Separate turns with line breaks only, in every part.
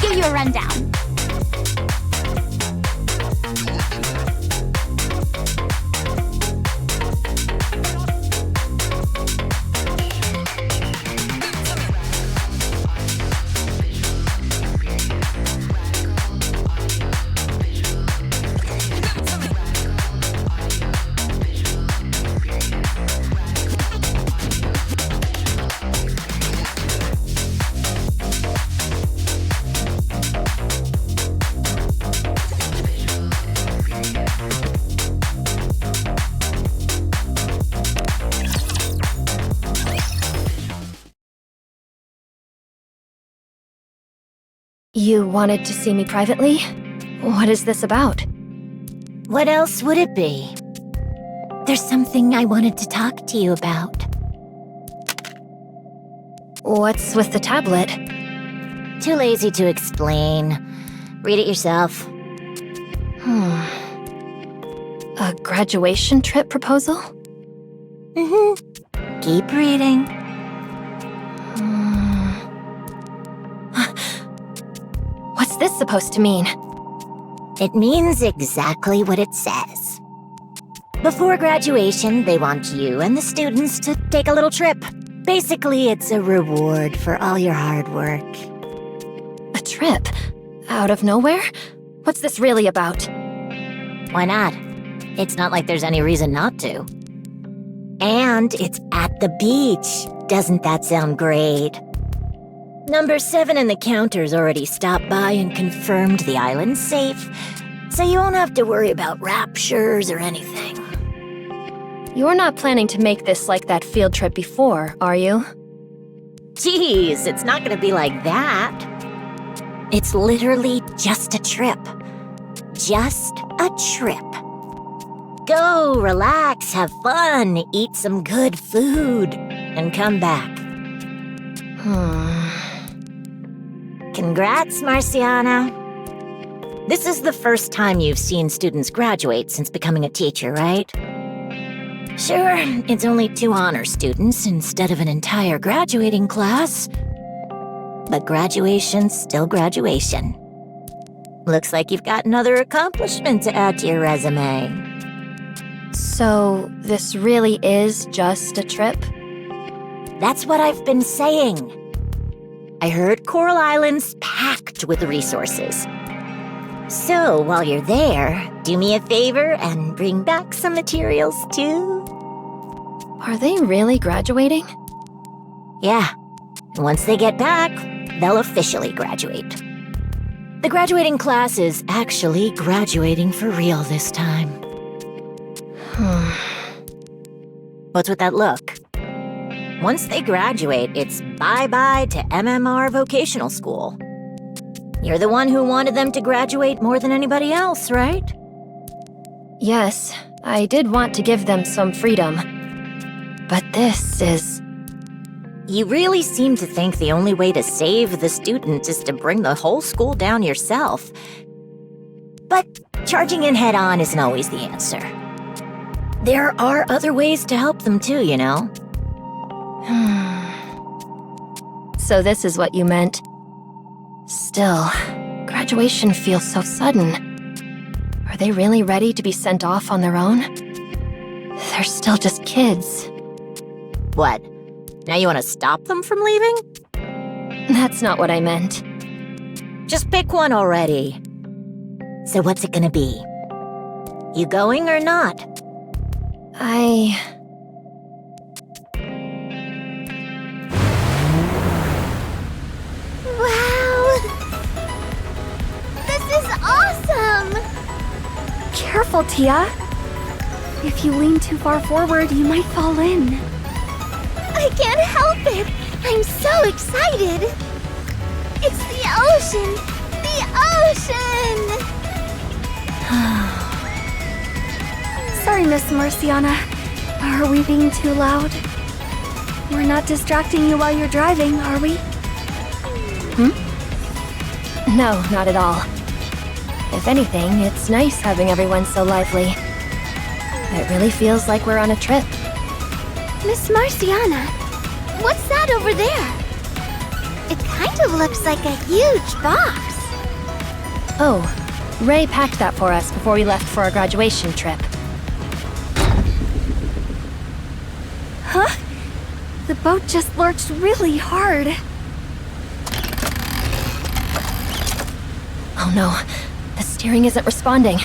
give you a rundown.
You wanted to see me privately? What is this about?
What else would it be? There's something I wanted to talk to you about.
What's with the tablet?
Too lazy to explain. Read it yourself.
A graduation trip proposal?
Keep reading.
What's this supposed to mean?
It means exactly what it says. Before graduation, they want you and the students to take a little trip. Basically, it's a reward for all your hard work.
A trip? Out of nowhere? What's this really about?
Why not? It's not like there's any reason not to. And it's at the beach. Doesn't that sound great? Number 7 in the counter's already stopped by and confirmed the island's safe, so you won't have to worry about raptures or anything.
You're not planning to make this like that field trip before, are you?
Geez, it's not gonna be like that. It's literally just a trip. Just a trip. Go, relax, have fun, eat some good food, and come back. Congrats, Marciana. This is the first time you've seen students graduate since becoming a teacher, right? Sure, it's only 2 honor students instead of an entire graduating class. But graduation's still graduation. Looks like you've got another accomplishment to add to your resume.
So, this really is just a trip?
That's what I've been saying. I heard Coral Island's packed with resources. So, while you're there, do me a favor and bring back some materials, too.
Are they really graduating?
Yeah. Once they get back, they'll officially graduate. The graduating class is actually graduating for real this time. What's with that look? Once they graduate, it's bye-bye to MMR Vocational School. You're the one who wanted them to graduate more than anybody else, right?
Yes, I did want to give them some freedom. But this is...
You really seem to think the only way to save the students is to bring the whole school down yourself. But charging in head-on isn't always the answer. There are other ways to help them too, you know?
So this is what you meant. Still, graduation feels so sudden. Are they really ready to be sent off on their own? They're still just kids.
What? Now you want to stop them from leaving?
That's not what I meant.
Just pick one already. So what's it gonna be? You going or not?
Wow! This is awesome!
Careful, Tia. If you lean too far forward, you might fall in.
I can't help it! I'm so excited! It's the ocean! The ocean!
Sorry, Miss Marciana. Are we being too loud? We're not distracting you while you're driving, are we?
No, not at all. If anything, it's nice having everyone so lively. It really feels like we're on a trip.
Miss Marciana, what's that over there? It kind of looks like a huge box.
Oh, Ray packed that for us before we left for our graduation trip.
Huh? The boat just lurched really hard.
Oh no, the steering isn't responding.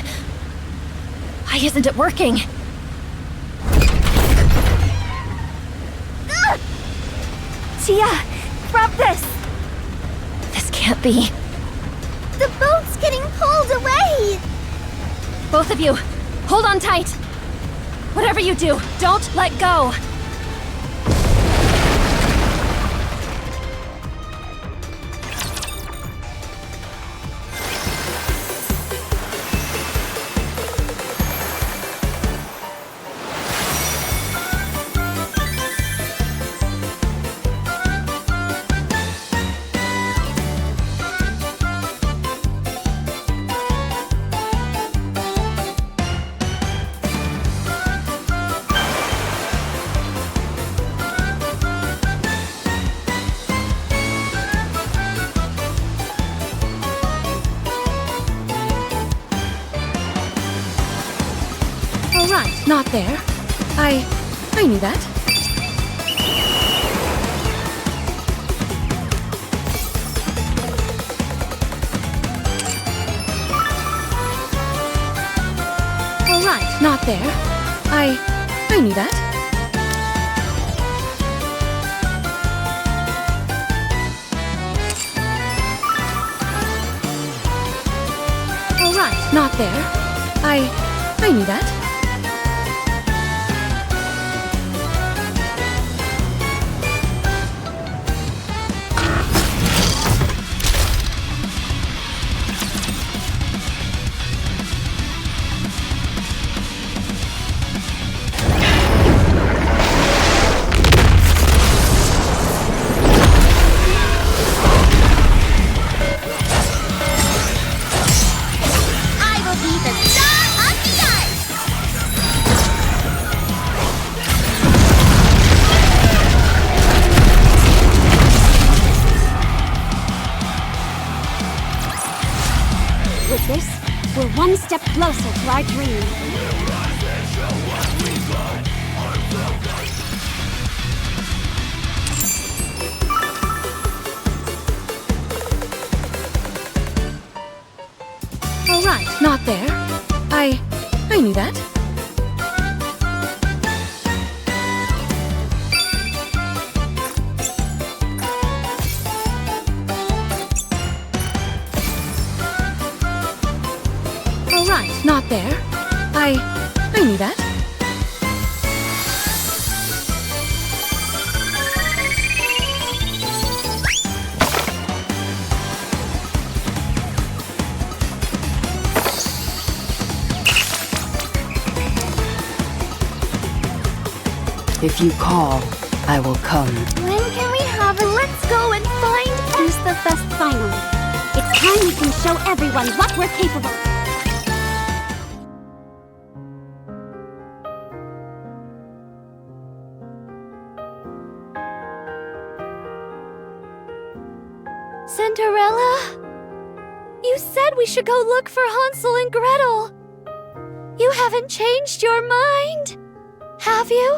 Why isn't it working?
Tia, grab this!
This can't be.
The boat's getting pulled away!
Both of you, hold on tight! Whatever you do, don't let go!
All right, not there. I knew that. All right, not there. I knew that. All right, not there. I knew that.
With this, we're one step closer to our dream.
All right, not there. I knew that. All right, not there. I knew that.
If you call, I will come.
When can we have a let's go and find Use the Fest finally? It's time we can show everyone what we're capable of.
Cinderella? You said we should go look for Hansel and Gretel. You haven't changed your mind, have you?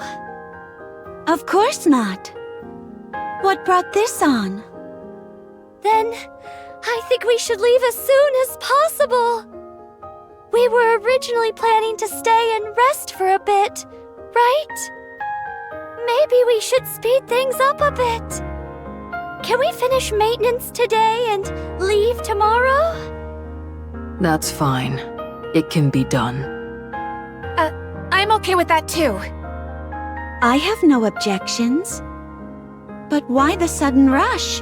Of course not. What brought this on?
Then I think we should leave as soon as possible. We were originally planning to stay and rest for a bit, right? Maybe we should speed things up a bit. Can we finish maintenance today and leave tomorrow?
That's fine. It can be done.
I'm okay with that too.
I have no objections. But why the sudden rush?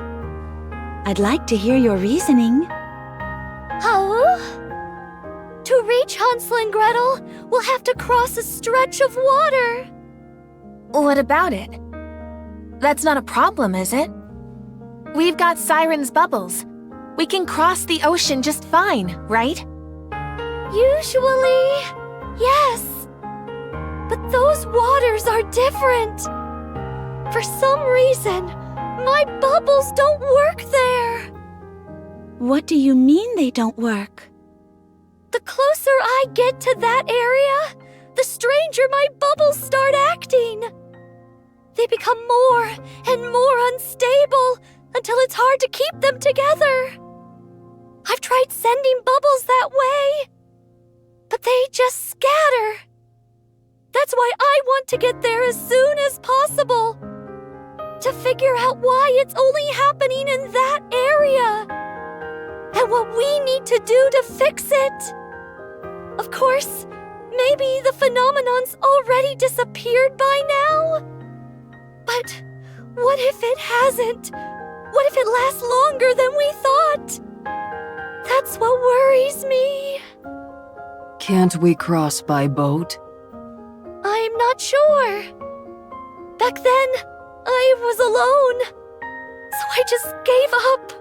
I'd like to hear your reasoning.
Oh? To reach Hansel and Gretel, we'll have to cross a stretch of water.
What about it? That's not a problem, is it? We've got Siren's bubbles. We can cross the ocean just fine, right?
Usually, yes. But those waters are different. For some reason, my bubbles don't work there.
What do you mean they don't work?
The closer I get to that area, the stranger my bubbles start acting. They become more and more unstable until it's hard to keep them together. I've tried sending bubbles that way, but they just scatter. That's why I want to get there as soon as possible, to figure out why it's only happening in that area, and what we need to do to fix it. Of course, maybe the phenomenon's already disappeared by now? But what if it hasn't? What if it lasts longer than we thought? That's what worries me.
Can't we cross by boat?
I'm not sure. Back then, I was alone, so I just gave up.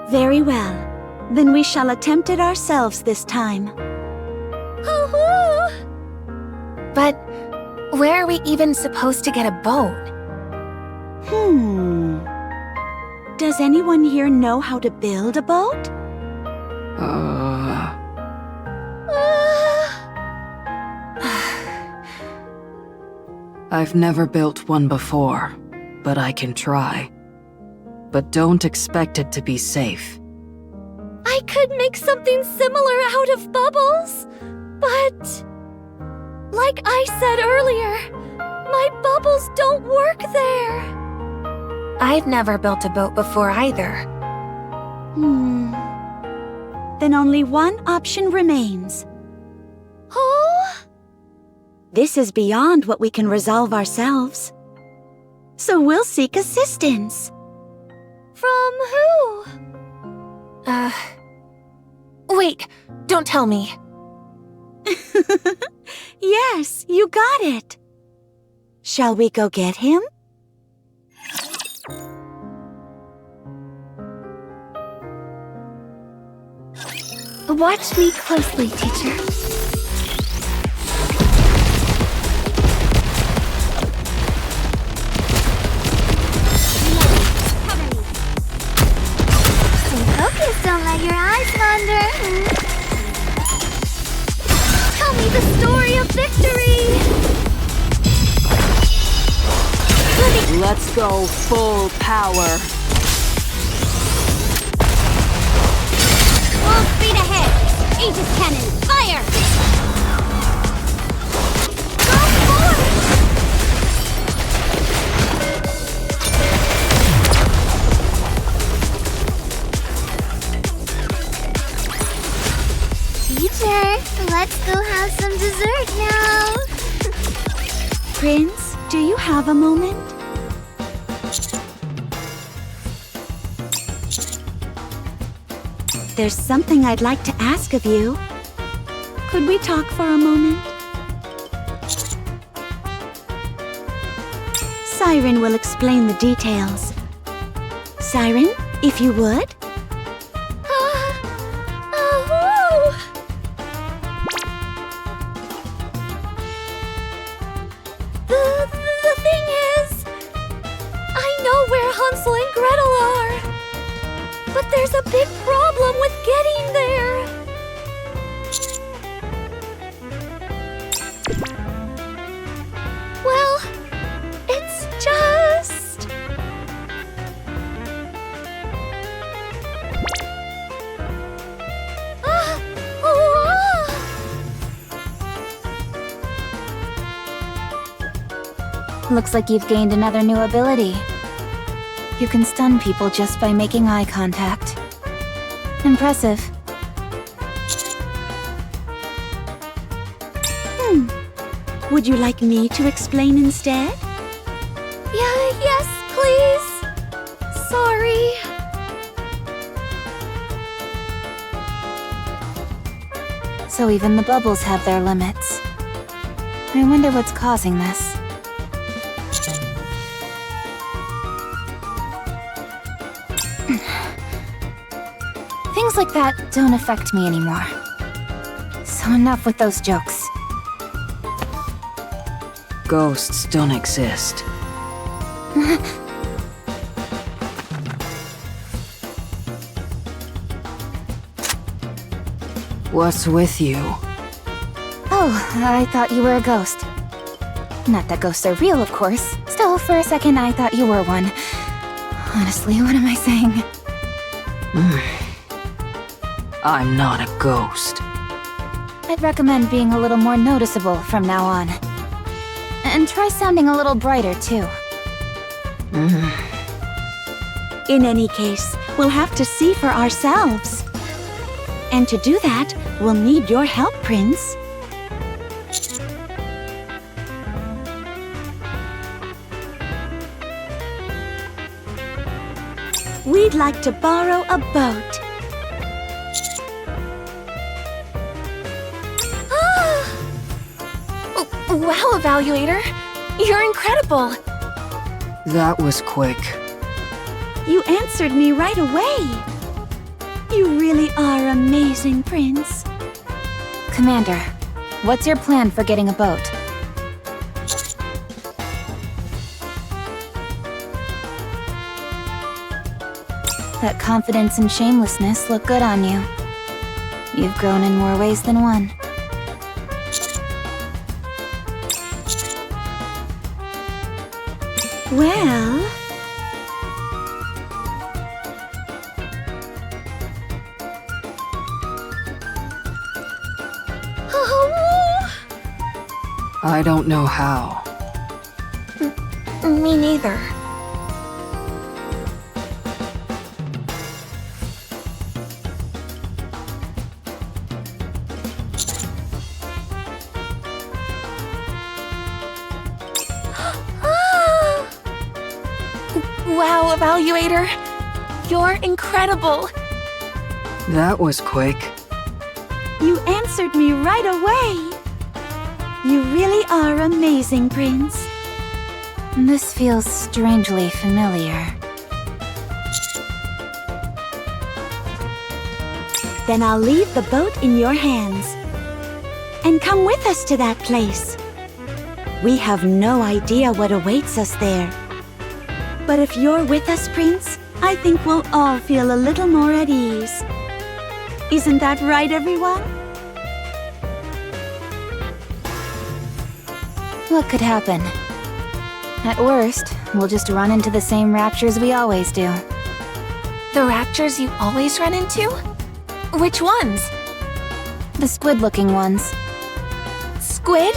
Very well. Then we shall attempt it ourselves this time.
But where are we even supposed to get a boat?
Does anyone here know how to build a boat?
I've never built one before, but I can try. But don't expect it to be safe.
I could make something similar out of bubbles, but like I said earlier, my bubbles don't work there.
I've never built a boat before either.
Then only one option remains.
Oh?
This is beyond what we can resolve ourselves. So we'll seek assistance.
From who?
Wait, don't tell me.
Yes, you got it. Shall we go get him?
Watch me closely, teacher. Focus, don't let your eyes wander. Tell me the story of victory.
Let's go full power.
Full speed ahead. Aegis cannon, fire! Go forward! Teacher, let's go have some dessert now.
Prince, do you have a moment? There's something I'd like to ask of you. Could we talk for a moment? Siren will explain the details. Siren, if you would.
The thing is, I know where Hansel and Gretel are. But there's a big problem with getting there. Well, it's just...
Looks like you've gained another new ability. You can stun people just by making eye contact. Impressive.
Would you like me to explain instead?
Yes, please. Sorry.
So even the bubbles have their limits. I wonder what's causing this. Things like that don't affect me anymore. So enough with those jokes.
Ghosts don't exist. What's with you?
Oh, I thought you were a ghost. Not that ghosts are real, of course. Still, for a second, I thought you were one. Honestly, what am I saying?
I'm not a ghost.
I'd recommend being a little more noticeable from now on. And try sounding a little brighter, too.
In any case, we'll have to see for ourselves. And to do that, we'll need your help, Prince. We'd like to borrow a boat.
Wow, Evaluator! You're incredible!
That was quick.
You answered me right away. You really are amazing, Prince.
Commander, what's your plan for getting a boat? That confidence and shamelessness look good on you. You've grown in more ways than one.
Well...
I don't know how.
Me neither. Wow, Evaluator! You're incredible!
That was quick.
You answered me right away. You really are amazing, Prince.
This feels strangely familiar.
Then I'll leave the boat in your hands. And come with us to that place. We have no idea what awaits us there. But if you're with us, Prince, I think we'll all feel a little more at ease. Isn't that right, everyone?
What could happen? At worst, we'll just run into the same raptures we always do.
The raptures you always run into? Which ones?
The squid-looking ones.
Squid?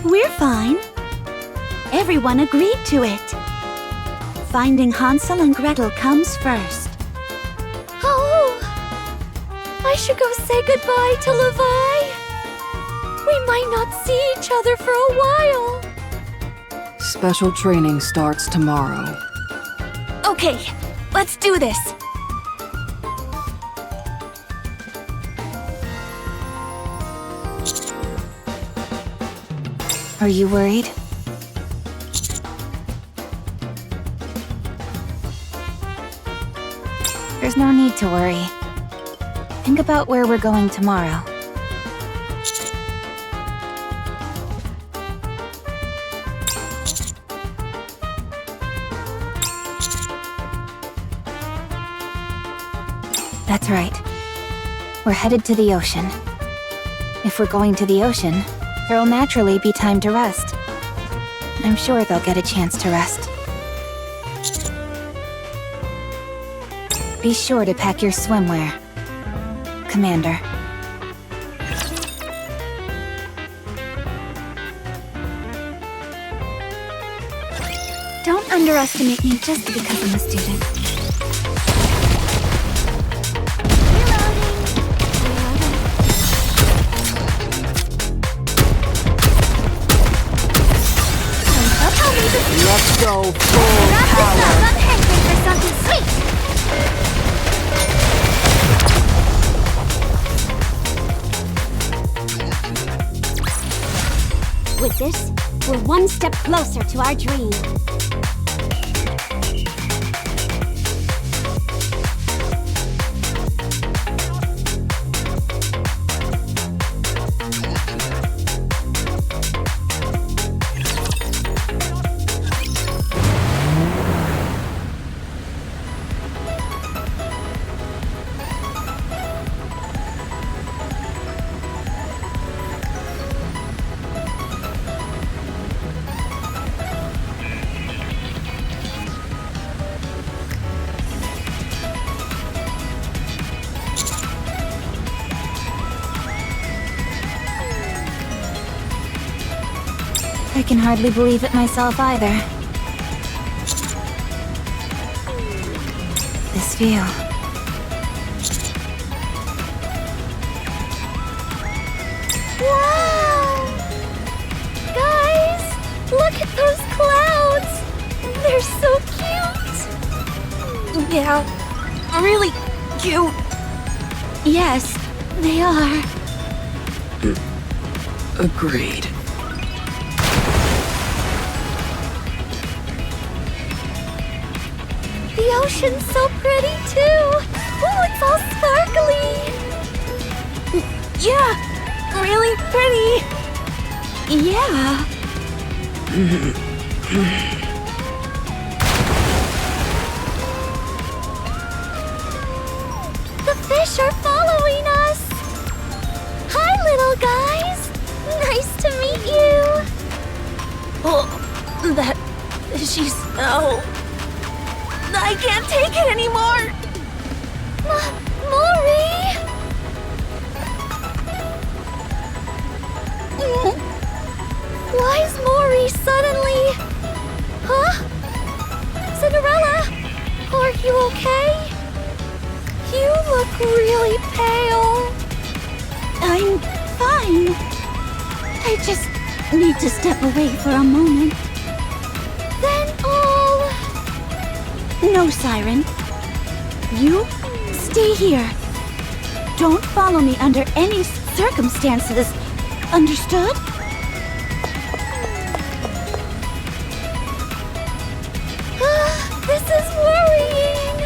We're fine. Everyone agreed to it. Finding Hansel and Gretel comes first.
Oh! I should go say goodbye to Levi. We might not see each other for a while.
Special training starts tomorrow.
Okay, let's do this!
Are you worried? There's no need to worry. Think about where we're going tomorrow. That's right. We're headed to the ocean. If we're going to the ocean, there'll naturally be time to rest. I'm sure they'll get a chance to rest. Be sure to pack your swimwear, Commander.
Don't underestimate me just because I'm a student.
Let's go full power!
I'm hankering for something sweet! With this, we're one step closer to our dream.
I can hardly believe it myself either. This view.
Wow! Guys, look at those clouds! They're so cute!
Yeah, really cute.
Yes, they are.
Agreed.
The ocean's so pretty too! Oh, it's all sparkly!
Yeah, really pretty.
Yeah.
The fish are following us! Hi, little guys! Nice to meet you!
Oh, she's so... I can't take it anymore.
Mori! Why is Mori suddenly... Huh? Cinderella? Are you okay? You look really pale.
I'm fine. I just need to step away for a moment.
Then
No, Siren. You stay here. Don't follow me under any circumstances. Understood?
This is worrying.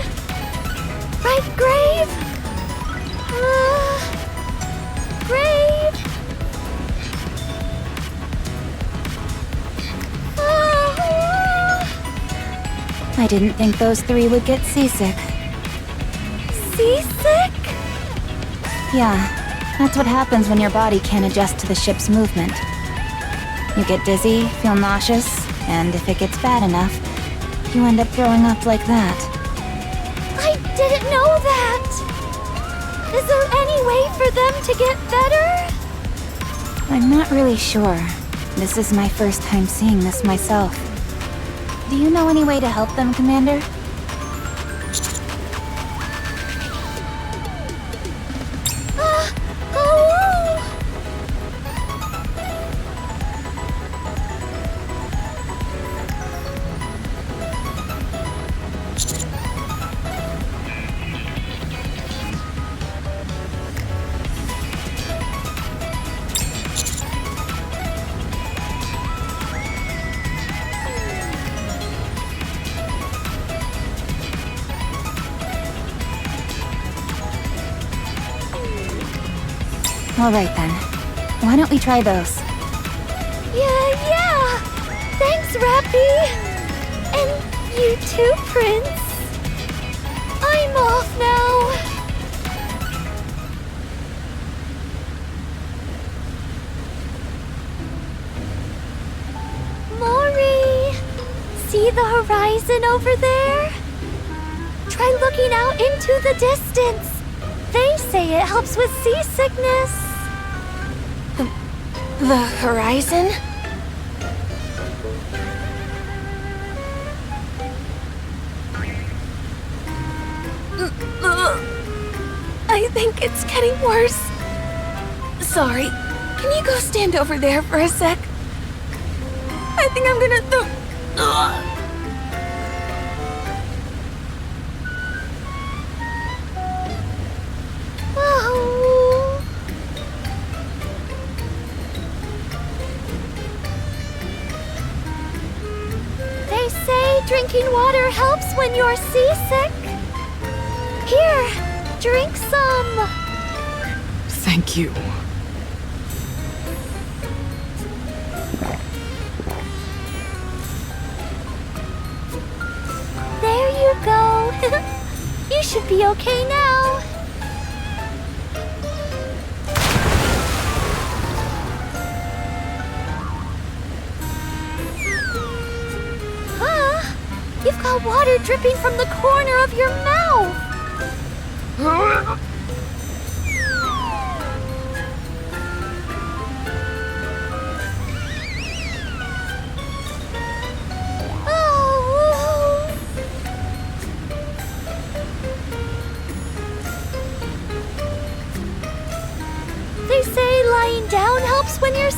Right, Grave? Grave?
I didn't think those three would get seasick.
Seasick?
Yeah, that's what happens when your body can't adjust to the ship's movement. You get dizzy, feel nauseous, and if it gets bad enough, you end up throwing up like that.
I didn't know that! Is there any way for them to get better?
I'm not really sure. This is my first time seeing this myself. Do you know any way to help them, Commander? Alright then. Why don't we try those?
Yeah! Thanks, Rappy! And you too, Prince! I'm off now! Mori! See the horizon over there? Try looking out into the distance! They say it helps with seasickness!
The horizon? I think it's getting worse. Sorry, can you go stand over there for a sec? I think I'm gonna...
Oh. They say drinking water helps when you're seasick. Here, drink some.
Thank you.
There you go. You should be okay now. Huh? You've got water dripping from the corner of your mouth.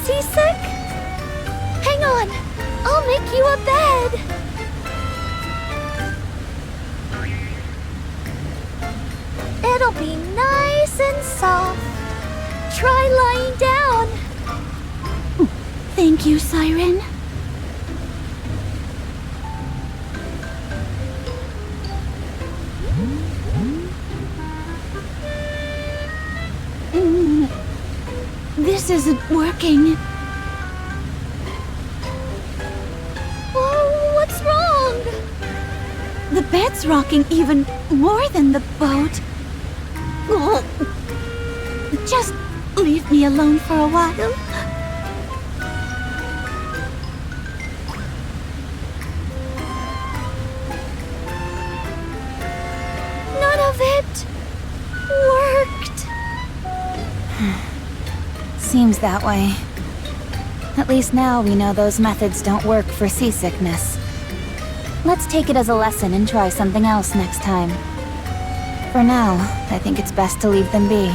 seasick? Hang on, I'll make you a bed. It'll be nice and soft. Try lying down.
Thank you, Siren. This isn't working.
Whoa, what's wrong?
The bed's rocking even more than the boat. Just leave me alone for a while.
None of it worked.
Seems that way. At least now we know those methods don't work for seasickness. Let's take it as a lesson and try something else next time. For now, I think it's best to leave them be.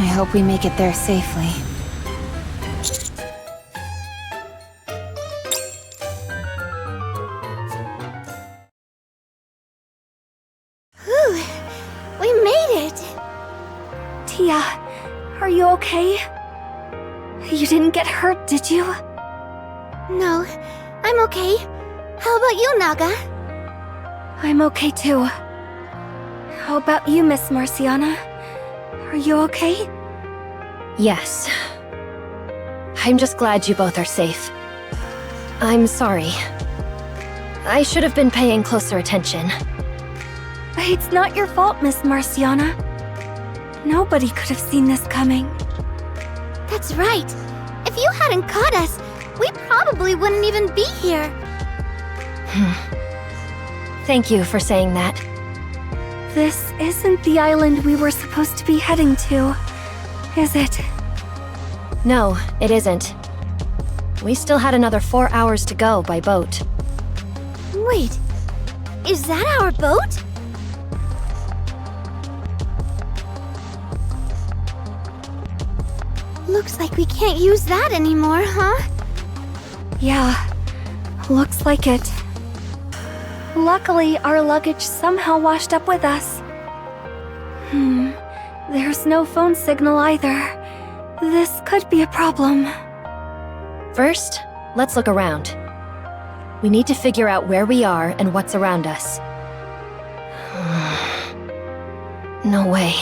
I hope we make it there safely.
Whew, we made it.
Tia, are you okay? You didn't get hurt, did you?
No, I'm okay. How about you, Naga?
I'm okay too. How about you, Miss Marciana? Are you okay?
Yes. I'm just glad you both are safe. I'm sorry. I should have been paying closer attention.
It's not your fault, Miss Marciana. Nobody could have seen this coming.
That's right. If you hadn't caught us, we probably wouldn't even be here.
Thank you for saying that.
This isn't the island we were supposed to be heading to, is it?
No, it isn't. We still had another 4 hours to go by boat.
Wait, is that our boat? Looks like we can't use that anymore, huh?
Yeah, looks like it. Luckily, our luggage somehow washed up with us. There's no phone signal either. This could be a problem.
First, let's look around. We need to figure out where we are and what's around us. No way.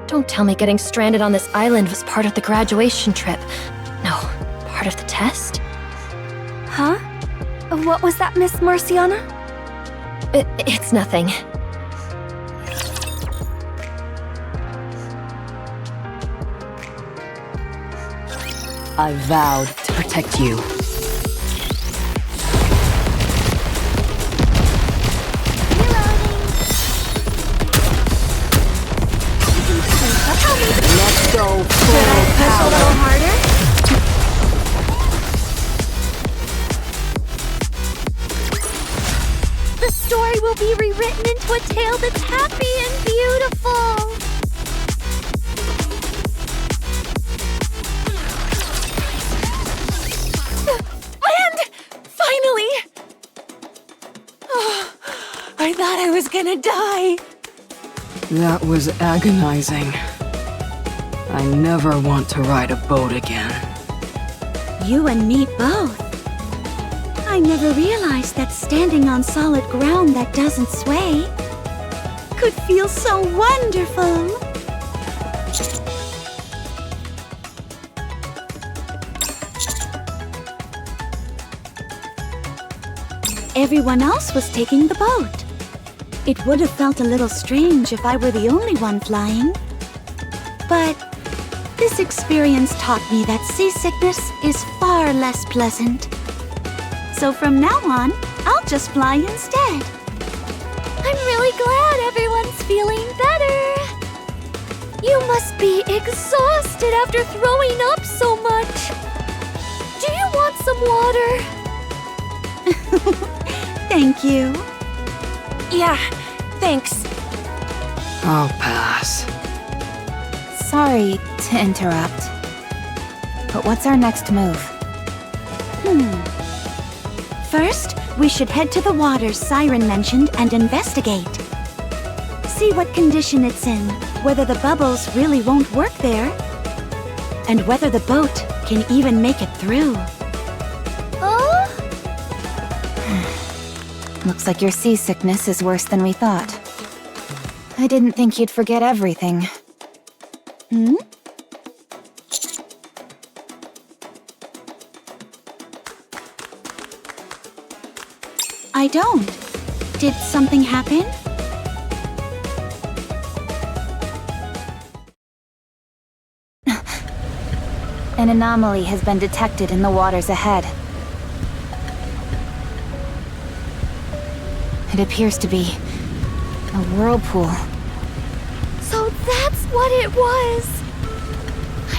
Don't tell me getting stranded on this island was part of the graduation trip. No, part of the test?
Huh? What was that, Miss Marciana?
It's nothing.
I vowed to protect you. Let's go full
Push a little harder?
The story will be rewritten into a tale that's happy and beautiful.
Finally! Oh, I thought I was gonna die.
That was agonizing. I never want to ride a boat again.
You and me both. I never realized that standing on solid ground that doesn't sway could feel so wonderful. Everyone else was taking the boat. It would have felt a little strange if I were the only one flying. But this experience taught me that seasickness is far less pleasant. So from now on, I'll just fly instead.
I'm really glad everyone's feeling better. You must be exhausted after throwing up so much. Do you want some water?
Thank you.
Yeah, thanks.
I'll pass.
Sorry to interrupt. But what's our next move?
First, we should head to the waters Siren mentioned and investigate. See what condition it's in, whether the bubbles really won't work there, and whether the boat can even make it through.
Oh?
Looks like your seasickness is worse than we thought. I didn't think you'd forget everything.
Hmm? I don't. Did something happen?
An anomaly has been detected in the waters ahead. It appears to be a whirlpool.
So that's what it was!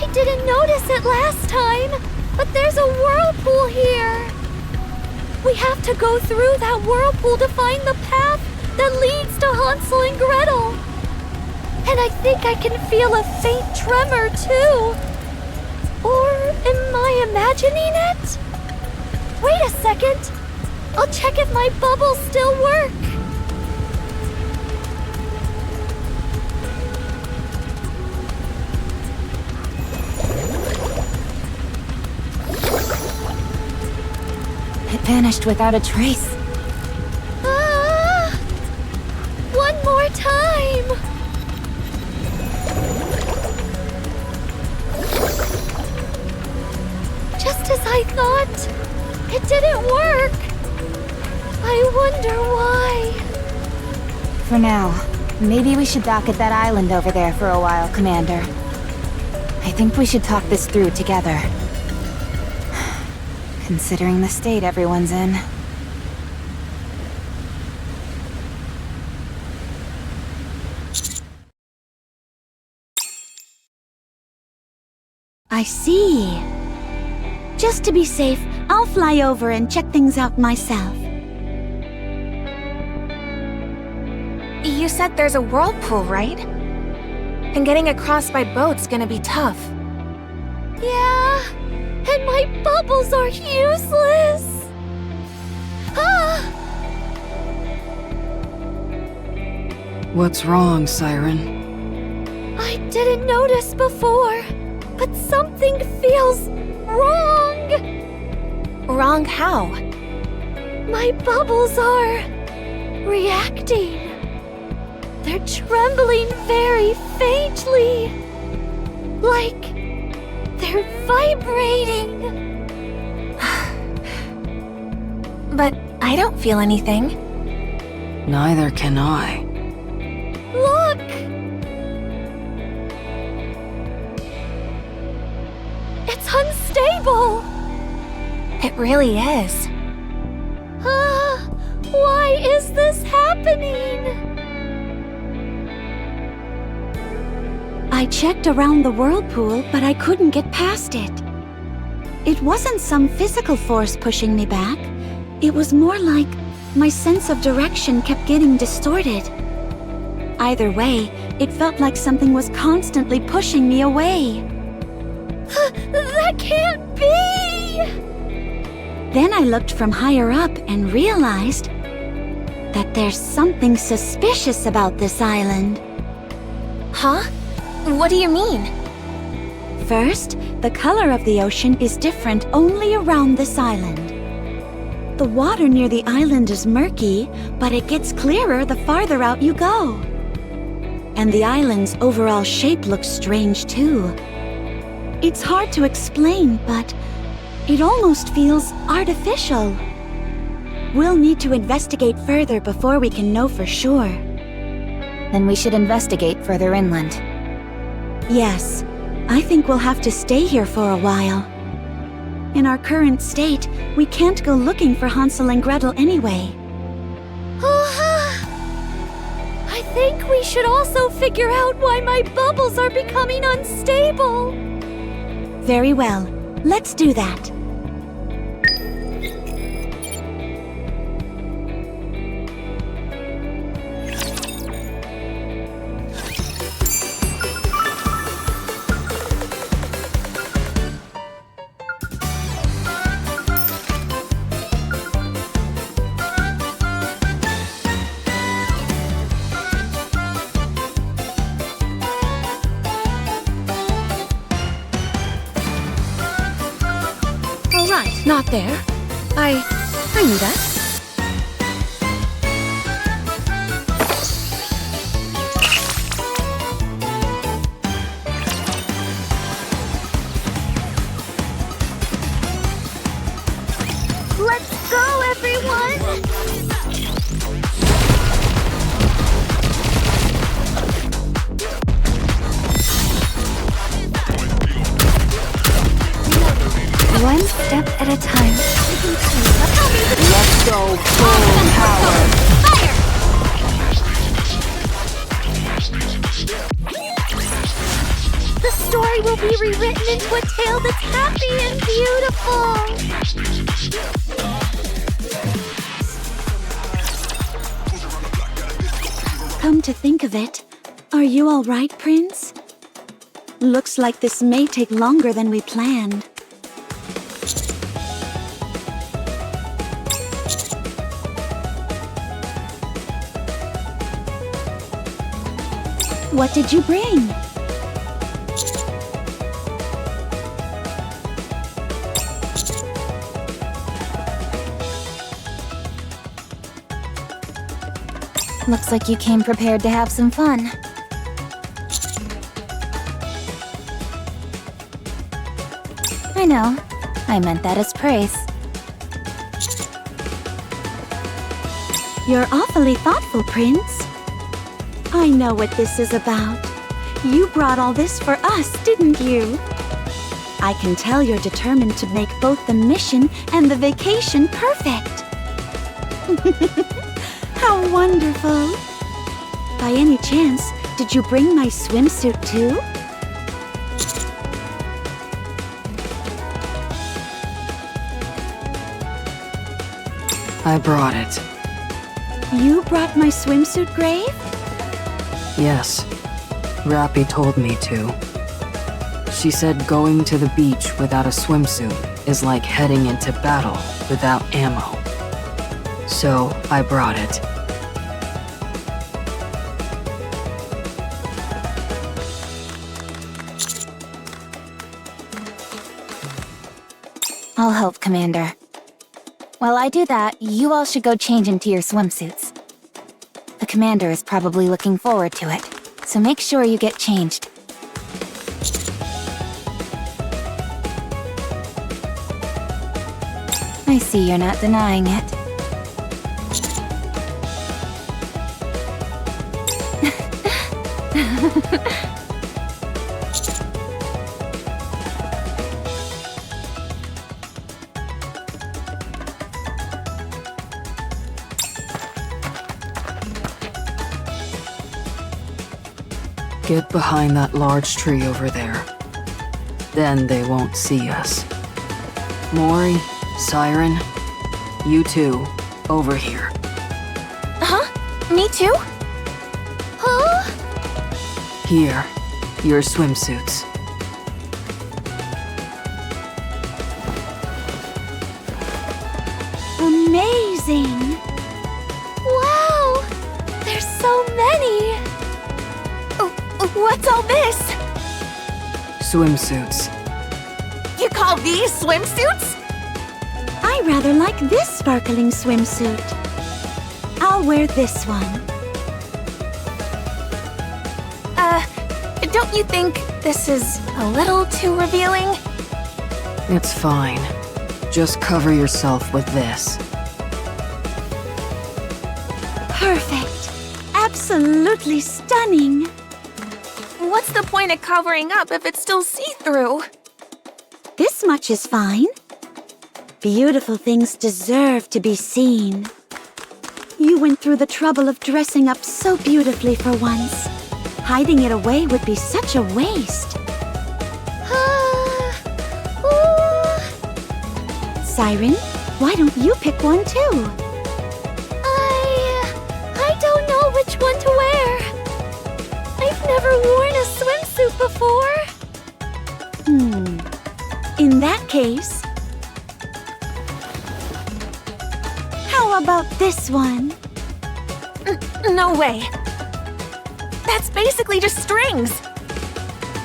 I didn't notice it last time, but there's a whirlpool here! We have to go through that whirlpool to find the path that leads to Hansel and Gretel! And I think I can feel a faint tremor, too! Or am I imagining it? Wait a second! I'll check if my bubbles still work!
It vanished without a trace.
Ah! One more time! Just as I thought, it didn't work. I wonder why.
For now, maybe we should dock at that island over there for a while, Commander. I think we should talk this through together. Considering the state everyone's in.
I see. Just to be safe, I'll fly over and check things out myself.
You said there's a whirlpool, right? And getting across by boat's gonna be tough.
Yeah, and my bubbles are useless. Ah!
What's wrong, Siren?
I didn't notice before, but something feels wrong.
Wrong how?
My bubbles are reacting. They're trembling very faintly. Like they're vibrating.
But I don't feel anything.
Neither can I.
Look! It's unstable.
It really is.
Why is this happening?
I checked around the whirlpool, but I couldn't get past it. It wasn't some physical force pushing me back. It was more like my sense of direction kept getting distorted. Either way, it felt like something was constantly pushing me away.
That can't be!
Then I looked from higher up and realized that there's something suspicious about this island.
Huh? What do you mean?
First, the color of the ocean is different only around this island. The water near the island is murky, but it gets clearer the farther out you go. And the island's overall shape looks strange too. It's hard to explain, but it almost feels artificial. We'll need to investigate further before we can know for sure.
Then we should investigate further inland.
Yes, I think we'll have to stay here for a while. In our current state, we can't go looking for Hansel and Gretel anyway.
I think we should also figure out why my bubbles are becoming unstable.
Very well, let's do that.
there. I knew that.
Let's go, everyone!
One step at a time.
Let's go full power!
Fire! The story will be rewritten into a tale that's happy and beautiful!
Come to think of it, are you all right, Prince? Looks like this may take longer than we planned. What did you bring?
Looks like you came prepared to have some fun. I know. I meant that as praise.
You're awfully thoughtful, Prince. I know what this is about. You brought all this for us, didn't you? I can tell you're determined to make both the mission and the vacation perfect. How wonderful! By any chance, did you bring my swimsuit too?
I brought it.
You brought my swimsuit, Grave?
Yes. Rappy told me to. She said going to the beach without a swimsuit is like heading into battle without ammo. So I brought it.
I'll help, Commander. While I do that, you all should go change into your swimsuits. The Commander is probably looking forward to it, so make sure you get changed. I see you're not denying it.
Get behind that large tree over there. Then they won't see us. Mori, Siren, you two, over here.
Huh? Me too?
Huh?
Here, your swimsuits.
Amazing!
Wow! There's so many!
What's all this?
Swimsuits.
You call these swimsuits?
I rather like this sparkling swimsuit. I'll wear this one.
Don't you think this is a little too revealing?
It's fine. Just cover yourself with this.
Perfect. Absolutely stunning.
What's the point of covering up if it's still see-through?
This much is fine. Beautiful things deserve to be seen. You went through the trouble of dressing up so beautifully for once. Hiding it away would be such a waste. Siren, why don't you pick one too?
I don't know which one to wear. I've never worn a swimsuit before.
In that case, how about this one?
No way. That's basically just strings.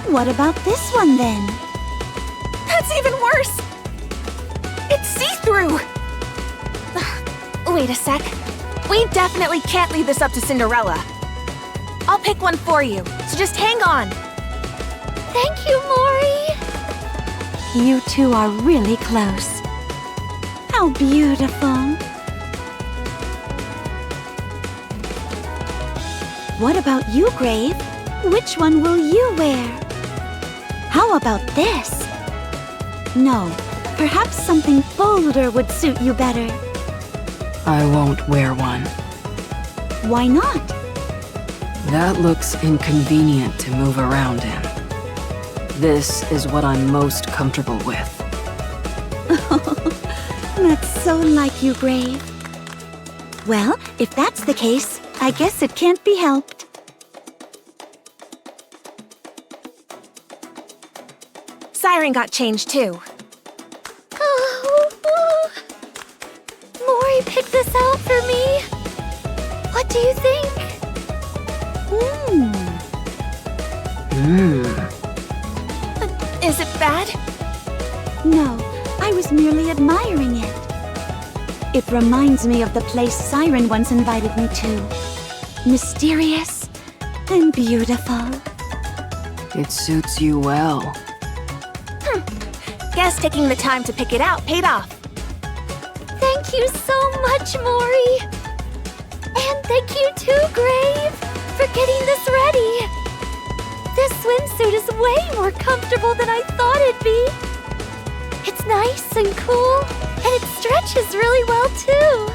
What about this one then?
That's even worse.
It's see-through! Wait a sec. We definitely can't leave this up to Cinderella. I'll pick one for you, so just hang on.
Thank you, Mori.
You two are really close. How beautiful. What about you, Grave? Which one will you wear? How about this? No, perhaps something bolder would suit you better.
I won't wear one.
Why not?
That looks inconvenient to move around in. This is what I'm most comfortable with.
That's so like you, Grave. Well, if that's the case, I guess it can't be helped.
Siren got changed too.
Mori picked this out for me. What do you think?
Is it bad?
No, I was merely admiring it. It reminds me of the place Siren once invited me to. Mysterious and beautiful.
It suits you well.
Guess taking the time to pick it out paid off.
Thank you so much, Mori. And thank you too, Grave, for getting this ready. This swimsuit is way more comfortable than I thought it'd be. It's nice and cool, and it stretches really well too.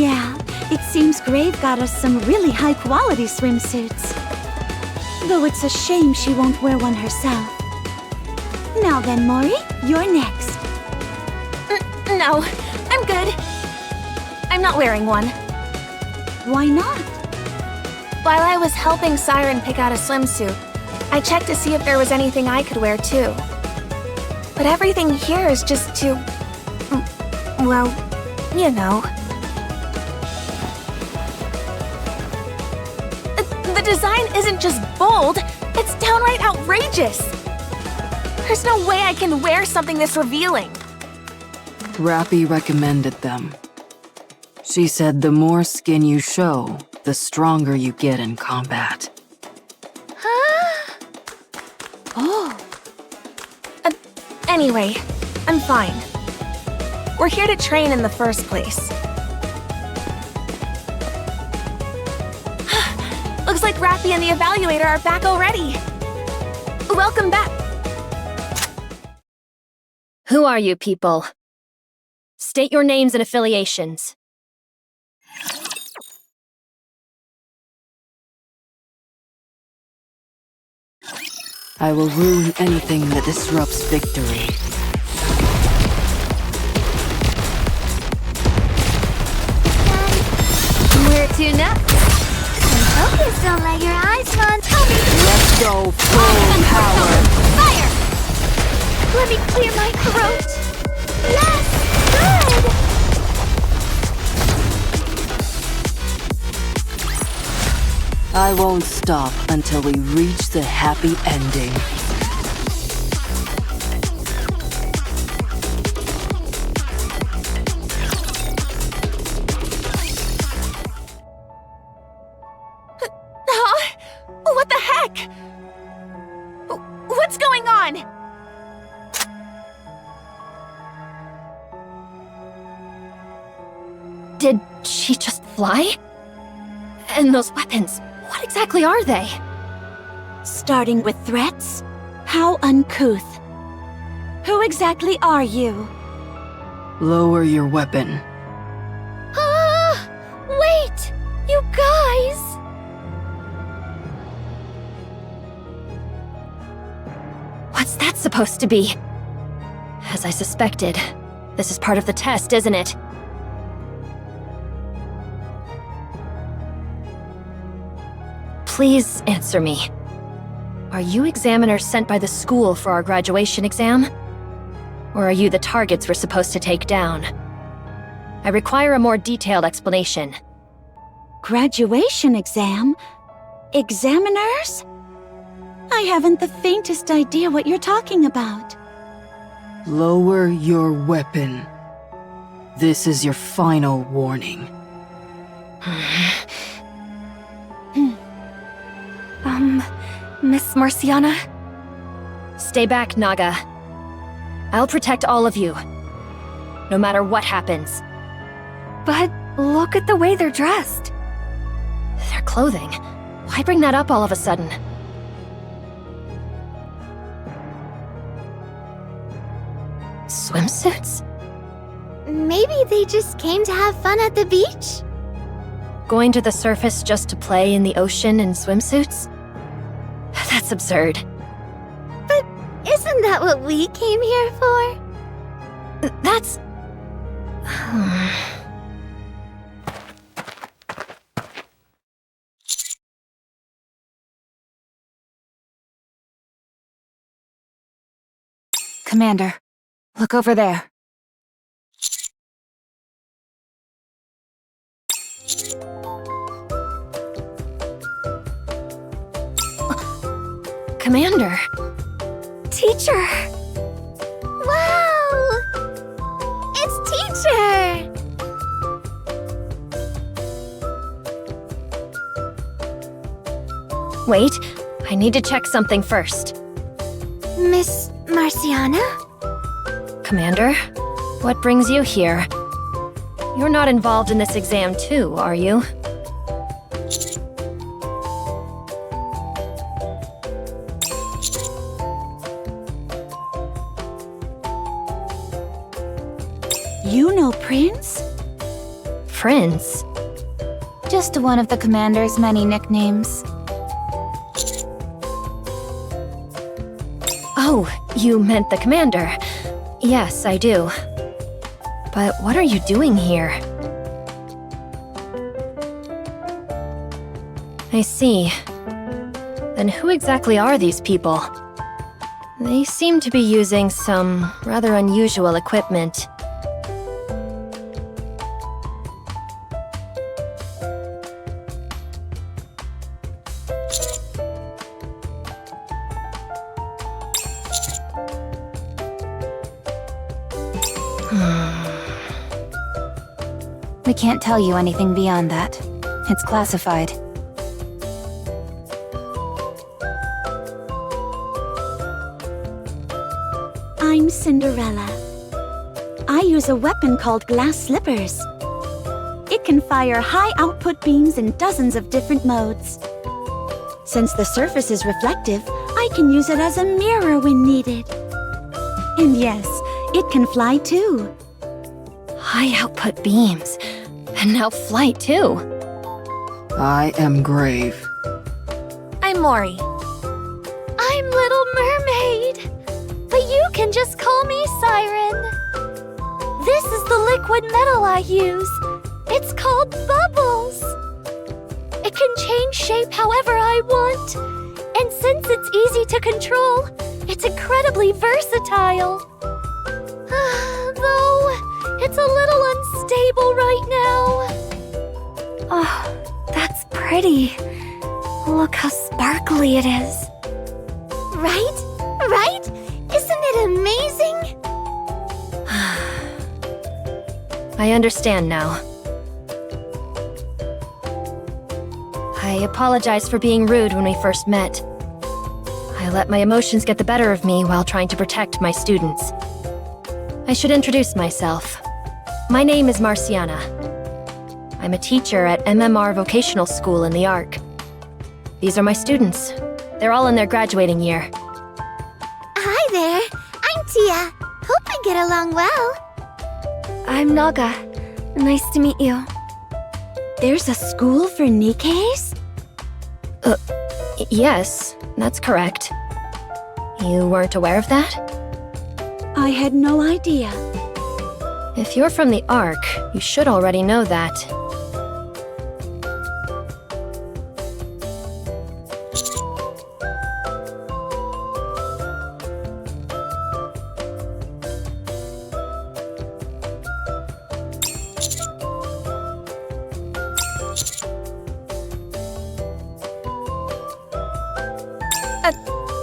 Yeah, it seems Grave got us some really high-quality swimsuits. Though it's a shame she won't wear one herself. Now then, Mori, you're next.
No, I'm good. I'm not wearing one.
Why not?
While I was helping Siren pick out a swimsuit, I checked to see if there was anything I could wear too. But everything here is just too... well, you know. The design isn't just bold, it's downright outrageous. There's no way I can wear something this revealing.
Rappy recommended them. She said the more skin you show, the stronger you get in combat.
Oh,
Anyway, I'm fine. We're here to train in the first place. Looks like Rappy and the Evaluator are back already. Welcome back.
Who are you people? State your names and affiliations.
I will ruin anything that disrupts victory.
Where to next? Focus, don't let your eyes run. Tell me.
Let's go full power!
Fire!
Let me clear my throat.
Yes! Good!
I won't stop until we reach the happy ending.
What the heck? What's going on?
Did she just fly? And those weapons, what exactly are they?
starting with threats? How uncouth. Who exactly are you?
Lower your weapon.
Ah! Wait! You guys!
What's that supposed to be? As I suspected, this is part of the test, isn't it? Please answer me. Are you examiners sent by the school for our graduation exam? Or are you the targets we're supposed to take down? I require a more detailed explanation.
Graduation exam? Examiners? I haven't the faintest idea what you're talking about.
Lower your weapon. This is your final warning.
Miss Marciana?
Stay back, Naga. I'll protect all of you. No matter what happens.
But look at the way they're dressed.
Their clothing. Why bring that up all of a sudden? Swimsuits?
Maybe they just came to have fun at the beach?
Going to the surface just to play in the ocean in swimsuits? That's absurd.
But isn't that what we came here for?
That's...
Commander, look over there.
Commander!
Teacher!
Wow! It's Teacher!
Wait, I need to check something first.
Miss Marciana?
Commander, what brings you here? You're not involved in this exam too, are you?
You know Prince?
Prince?
Just one of the Commander's many nicknames.
Oh, you meant the Commander. Yes, I do. But what are you doing here? I see. Then who exactly are these people? They seem to be using some rather unusual equipment.
We can't tell you anything beyond that. It's classified.
I'm Cinderella. I use a weapon called glass slippers. It can fire high-output beams in dozens of different modes. Since the surface is reflective, I can use it as a mirror when needed. And yes, it can fly too.
High output beams. And now flight too.
I am Grave.
I'm Mori.
I'm Little Mermaid. But you can just call me Siren. This is the liquid metal I use. It's called Bubbles. It can change shape however I want. And since it's easy to control, it's incredibly versatile. Though, it's a little unstable right now.
Oh, that's pretty. Look how sparkly it is.
Right? Right? Isn't it amazing?
I understand now. I apologize for being rude when we first met. I let my emotions get the better of me while trying to protect my students. I should introduce myself. My name is Marciana. I'm a teacher at MMR Vocational School in the Ark. These are my students. They're all in their graduating year.
Hi there. I'm Tia. Hope we get along well.
I'm Naga. Nice to meet you.
There's a school for Nikkes?
Yes, that's correct. You weren't aware of that?
I had no idea.
If you're from the Ark, you should already know that.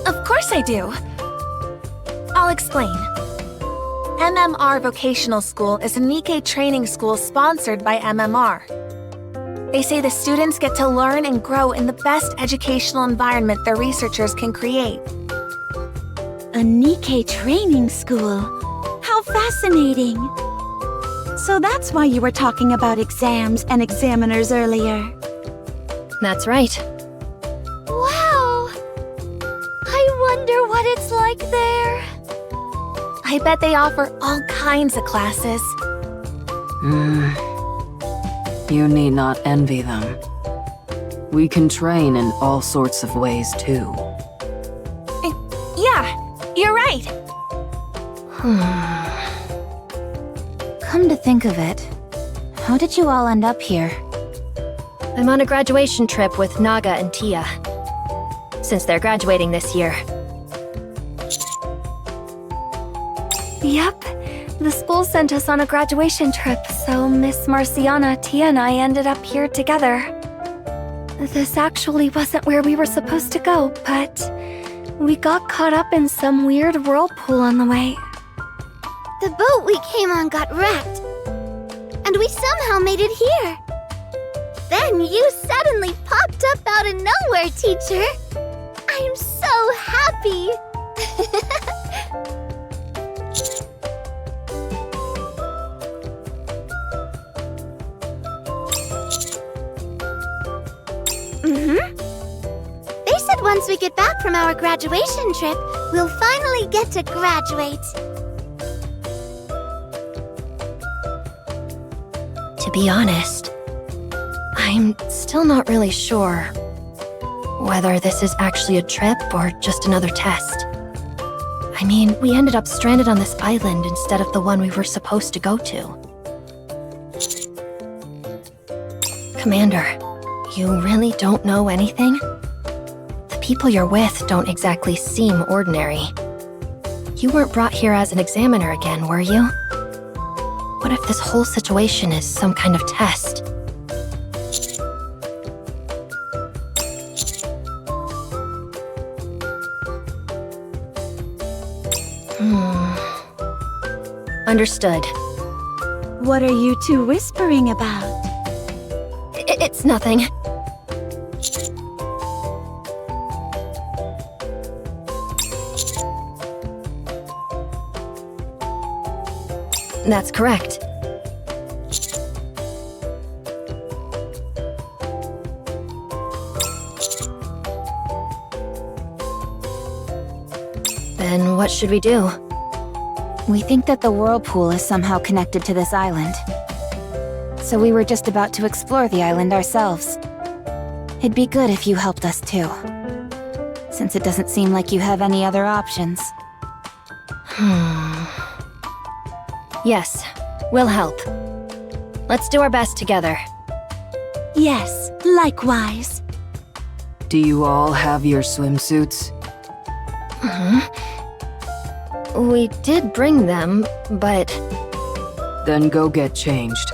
Of course I do. I'll explain. MMR Vocational School is a Nikke training school sponsored by MMR. They say the students get to learn and grow in the best educational environment their researchers can create.
A Nikke training school. How fascinating. So that's why you were talking about exams and examiners earlier.
That's right.
Wow! I wonder what it's like there.
I bet they offer all kinds of classes.
You need not envy them. We can train in all sorts of ways, too.
Yeah, you're right.
Come to think of it, how did you all end up here?
I'm on a graduation trip with Naga and Tia, since they're graduating this year.
Yep, the school sent us on a graduation trip, so Miss Marciana, Tia, and I ended up here together. This actually wasn't where we were supposed to go, but we got caught up in some weird whirlpool on the way.
The boat we came on got wrecked, and we somehow made it here. Then you suddenly popped up out of nowhere, teacher. I'm so happy. They said once we get back from our graduation trip, we'll finally get to graduate.
To be honest, I'm still not really sure whether this is actually a trip or just another test. I mean, we ended up stranded on this island instead of the one we were supposed to go to. Commander, you really don't know anything? The people you're with don't exactly seem ordinary. You weren't brought here as an examiner again, were you? What if this whole situation is some kind of test? Understood.
What are you two whispering about?
It's nothing. That's correct. Then what should we do?
We think that the whirlpool is somehow connected to this island. So we were just about to explore the island ourselves. It'd be good if you helped us too, since it doesn't seem like you have any other options.
Yes, we'll help. Let's do our best together.
Yes, likewise.
Do you all have your swimsuits?
We did bring them, but...
Then go get changed.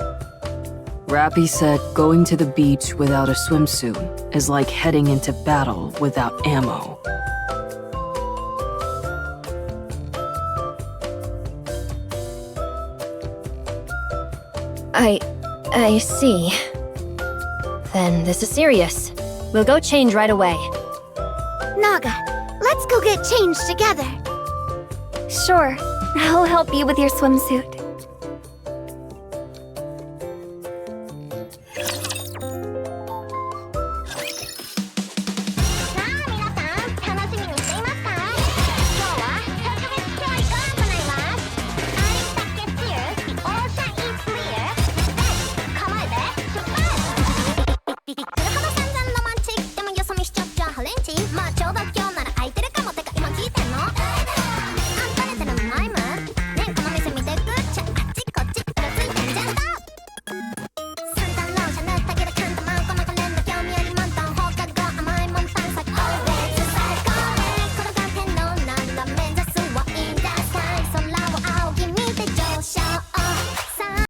Rappy said going to the beach without a swimsuit is like heading into battle without ammo.
I see. Then this is serious. We'll go change right away.
Naga, let's go get changed together.
Sure, I'll help you with your swimsuit.